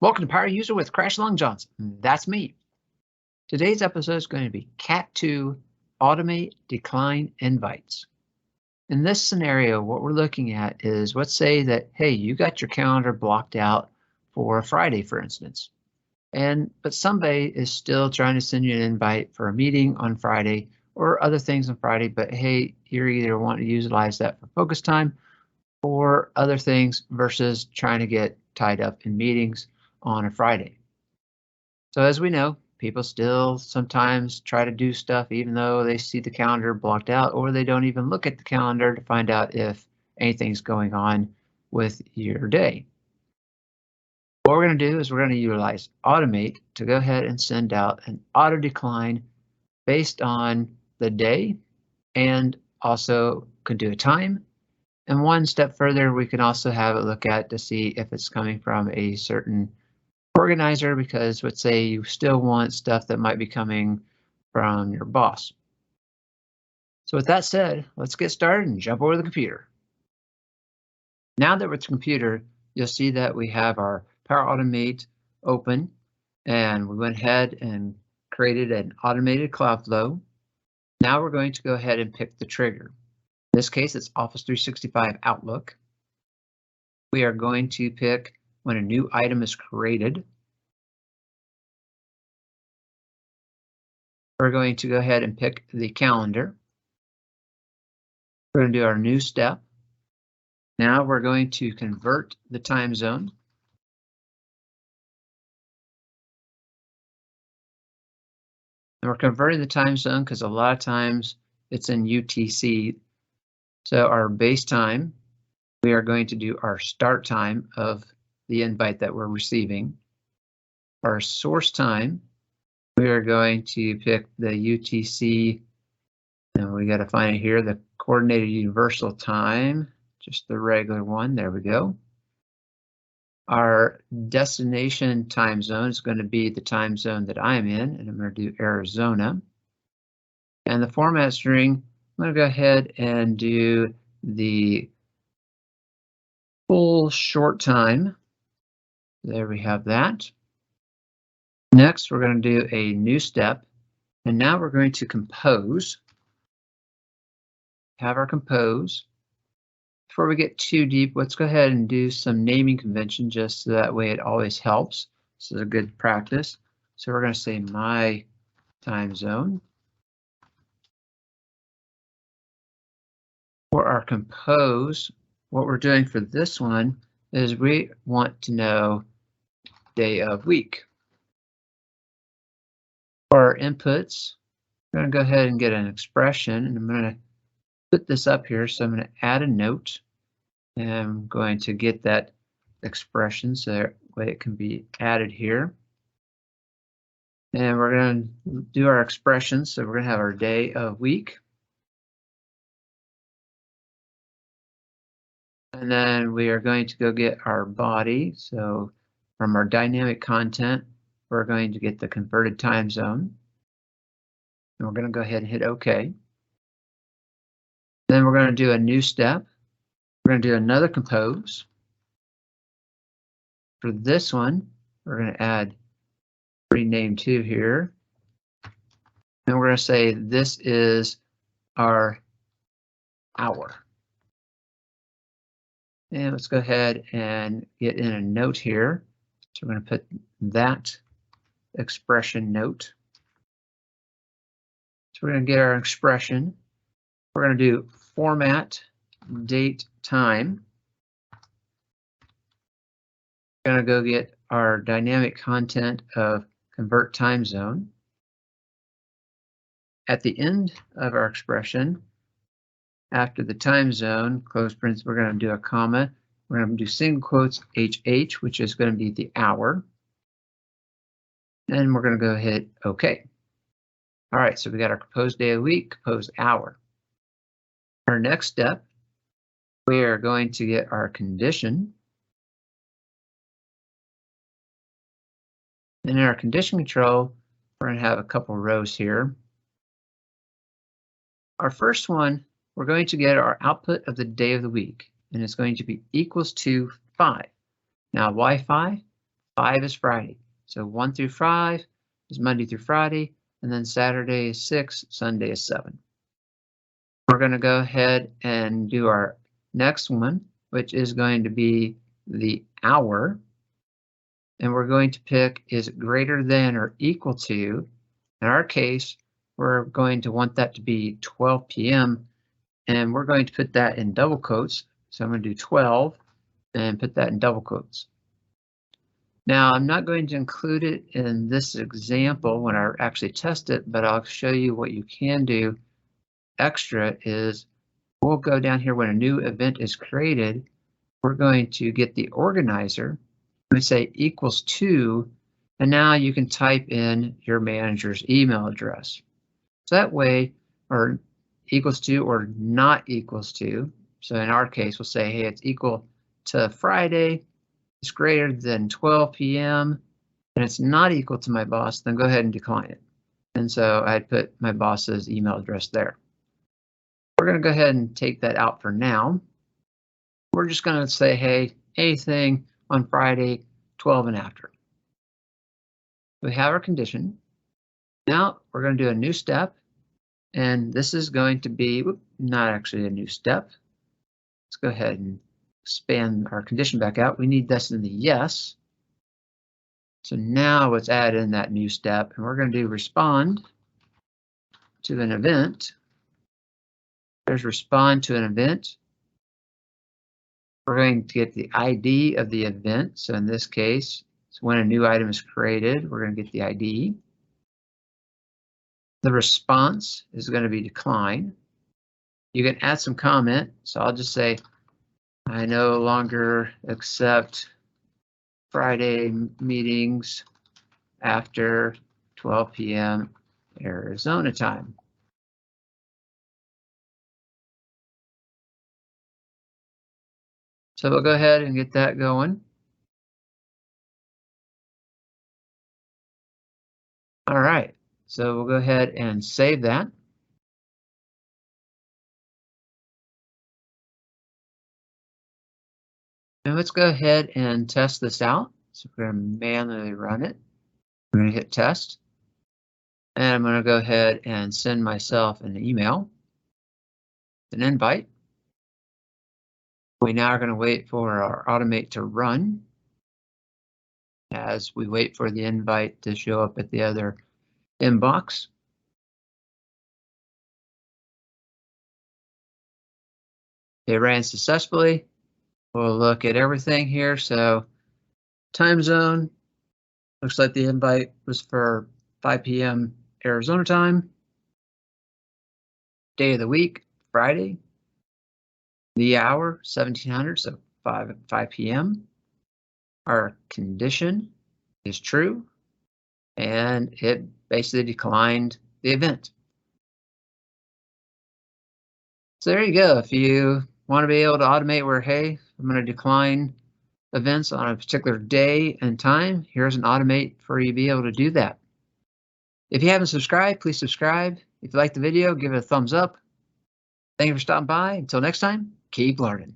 Welcome to Power User with Crash Long Johnson. That's me. Today's episode is going to be CAT2 Automate Decline Invites. In this scenario, what we're looking at is, let's say that, hey, you got your calendar blocked out for Friday, for instance. But somebody is still trying to send you an invite for a meeting on Friday or other things on Friday, but hey, you're either wanting to utilize that for focus time or other things versus trying to get tied up in meetings on a Friday. So as we know, people still sometimes try to do stuff even though they see the calendar blocked out, or they don't even look at the calendar to find out if anything's going on with your day. What we're going to do is we're going to utilize Automate to go ahead and send out an auto decline based on the day, and also could do a time. And one step further, we can also have a look at to see if it's coming from a certain organizer, because let's say you still want stuff that might be coming from your boss. So with that said, let's get started and jump over the computer. Now that we're at the computer, you'll see that we have our Power Automate open, and we went ahead and created an automated cloud flow. Now we're going to go ahead and pick the trigger. In this case, it's Office 365 Outlook. We are going to pick when a new item is created. We're going to go ahead and pick the calendar. We're going to do our new step. Now we're going to convert the time zone. And we're converting the time zone because a lot of times it's in UTC. So our base time, we are going to do our start time of the invite that we're receiving. Our source time, we are going to pick the UTC, and we got to find it here, the Coordinated Universal Time, just the regular one. There we go. Our destination time zone is going to be the time zone that I'm in, and I'm going to do Arizona. And the format string, I'm going to go ahead and do the full short time. There we have that. Next, we're going to do a new step, and now we're going to compose. Have our compose. Before we get too deep, let's go ahead and do some naming convention, just so that way it always helps. This is a good practice. So we're going to say my time zone. For our compose, what we're doing for this one is we want to know day of week. For our inputs, we're going to go ahead and get an expression, and I'm going to put this up here. So I'm going to add a note, and I'm going to get that expression so that way it can be added here. And we're going to do our expressions. So we're going to have our day of week. And then we are going to go get our body. So from our dynamic content, we're going to get the converted time zone. And we're going to go ahead and hit OK. Then we're going to do a new step. We're going to do another compose. For this one, we're going to add rename to here. And we're going to say this is our hour. And let's go ahead and get in a note here. So we're going to put that expression note. So we're going to get our expression. We're going to do format date time. We're going to go get our dynamic content of convert time zone. At the end of our expression, after the time zone, close parentheses, we're going to do a comma. We're going to do single quotes HH, which is going to be the hour. And we're going to go hit OK. All right, so we got our composed day of week, composed hour. Our next step, we are going to get our condition. And in our condition control, we're going to have a couple rows here. Our first one, we're going to get our output of the day of the week, and it's going to be equals to 5. Now, why 5? 5 is Friday. So 1 through 5 is Monday through Friday, and then Saturday is 6, Sunday is 7. We're going to go ahead and do our next one, which is going to be the hour. And we're going to pick, is it greater than or equal to? In our case, we're going to want that to be 12 p.m. and we're going to put that in double quotes. So I'm going to do 12 and put that in double quotes. Now, I'm not going to include it in this example when I actually test it, but I'll show you what you can do. Extra is we'll go down here when a new event is created. We're going to get the organizer. We say equals to, and now you can type in your manager's email address. So that way, or equals to or not equals to. So in our case, we'll say, hey, it's equal to Friday. It's greater than 12 p.m. and it's not equal to my boss, then go ahead and decline it. And so I'd put my boss's email address there. We're going to go ahead and take that out for now. We're just going to say, hey, anything on Friday, 12 and after. We have our condition. Now we're going to do a new step. And this is going to be not actually a new step. Let's go ahead and expand our condition back out. We need this in the yes. So now let's add in that new step, and we're going to do respond to an event. There's respond to an event. We're going to get the ID of the event. So in this case, it's when a new item is created, we're going to get the ID. The response is going to be decline. You can add some comment. So I'll just say, I no longer accept Friday meetings after 12 p.m. Arizona time. So we'll go ahead and get that going. All right, so we'll go ahead and save that. And let's go ahead and test this out. So we're going to manually run it. We're going to hit test. And I'm going to go ahead and send myself an email, an invite. We now are going to wait for our automate to run as we wait for the invite to show up at the other inbox. It ran successfully. We'll look at everything here. So time zone, looks like the invite was for 5 p.m. Arizona time. Day of the week, Friday. The hour, 1700, so 5 p.m. Our condition is true, and it basically declined the event. So there you go. If you want to be able to automate where, hey, I'm going to decline events on a particular day and time, here's an automate for you to be able to do that. If you haven't subscribed, please subscribe. If you like the video, give it a thumbs up. Thank you for stopping by. Until next time, keep learning.